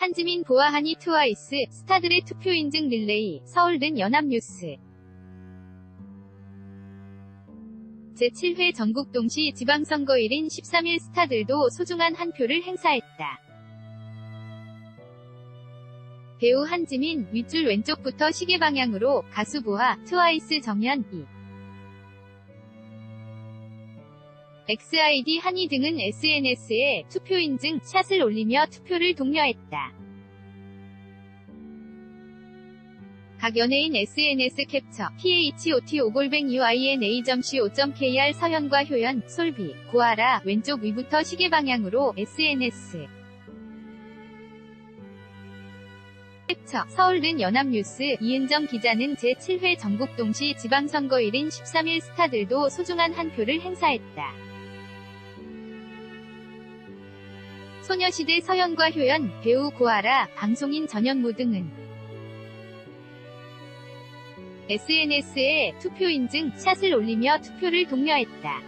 한지민 보아하니 트와이스, 스타들의 투표 인증 릴레이, 서울든 연합뉴스. 제7회 전국 동시 지방선거일인 13일 스타들도 소중한 한 표를 행사했다. 배우 한지민, 윗줄 왼쪽부터 시계 방향으로, 가수 보아, 트와이스 정연, XID 한이 등은 SNS에 투표 인증 샷을 올리며 투표를 독려했다. 각 연예인 SNS 캡처, PHOT5-UINA.co.kr 서현과 효연, 솔비, 고아라, 왼쪽 위부터 시계 방향으로 SNS. 캡처, 서울든 연합뉴스, 이은정 기자는 제7회 전국 동시 지방선거일인 13일 스타들도 소중한 한 표를 행사했다. 소녀시대 서현과 효연, 배우 고아라, 방송인 전현무 등은 SNS에 투표 인증 샷을 올리며 투표를 독려했다.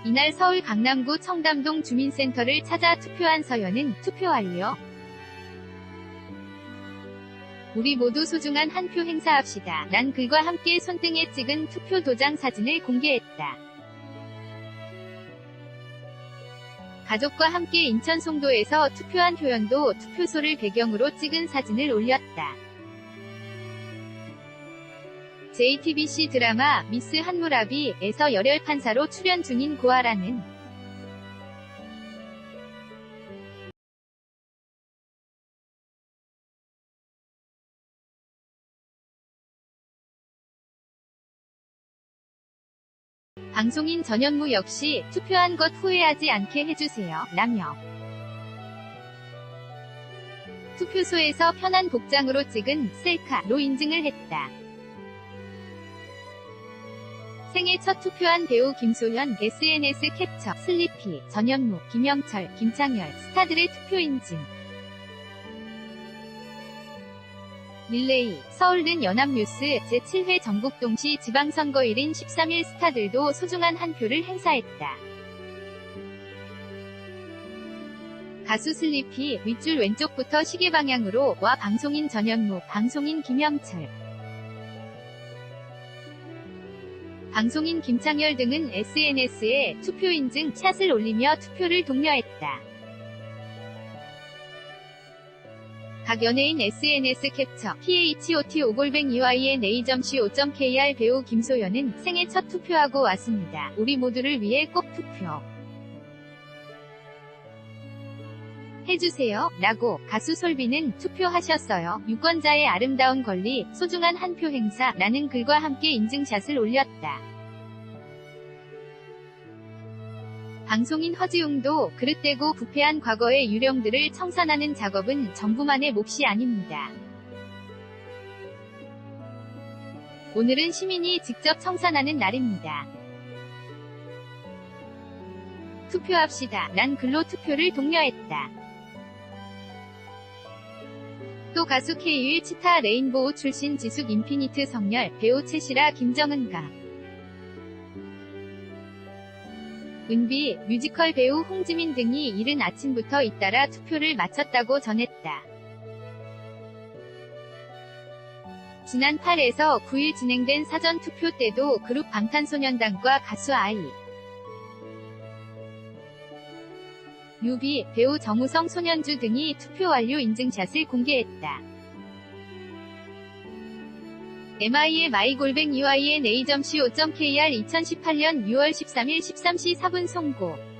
이날 서울 강남구 청담동 주민센터를 찾아 투표한 서현은 투표 완료. 우리 모두 소중한 한 표 행사합시다. 란 글과 함께 손등에 찍은 투표 도장 사진을 공개했다. 가족과 함께 인천 송도에서 투표한 효연도 투표소를 배경으로 찍은 사진을 올렸다. JTBC 드라마 미스 한무라비에서 열혈 판사로 출연 중인 고아라는 방송인 전현무 역시 투표한 것 후회하지 않게 해주세요. 라며 투표소에서 편한 복장으로 찍은 셀카로 인증을 했다. 생애 첫 투표한 배우 김소현, SNS 캡처, 슬리피, 전현무, 김영철, 김창열, 스타들의 투표 인증. 릴레이, 서울든 연합뉴스, 제7회 전국 동시 지방선거일인 13일 스타들도 소중한 한 표를 행사했다. 가수 슬리피, 윗줄 왼쪽부터 시계 방향으로, 와 방송인 전현무, 방송인 김영철, 방송인 김창열 등은 SNS에 투표 인증 샷을 올리며 투표를 독려했다. 각 연예인 SNS 캡처, PHOT5-UINA.co.kr 배우 김소연은 생애 첫 투표하고 왔습니다. 우리 모두를 위해 꼭 투표 해주세요. 라고 가수 솔비는 투표하셨어요. 유권자의 아름다운 권리, 소중한 한 표 행사 라는 글과 함께 인증샷을 올렸다. 방송인 허지웅도 그릇되고 부패한 과거의 유령들을 청산하는 작업은 정부만의 몫이 아닙니다. 오늘은 시민이 직접 청산하는 날입니다. 투표합시다. 란 글로 투표를 독려했다. 또 가수 K-윌 치타 레인보우 출신 지숙 인피니트 성열, 배우 채시라 김정은가, 은비, 뮤지컬 배우 홍지민 등이 이른 아침부터 잇따라 투표를 마쳤다고 전했다. 지난 8에서 9일 진행된 사전투표 때도 그룹 방탄소년단과 가수 아이, 뮤비, 배우 정우성, 손현주 등이 투표 완료 인증샷을 공개했다. MIMI-UINA.co.kr 2018년 6월 13일 13시 4분 송고.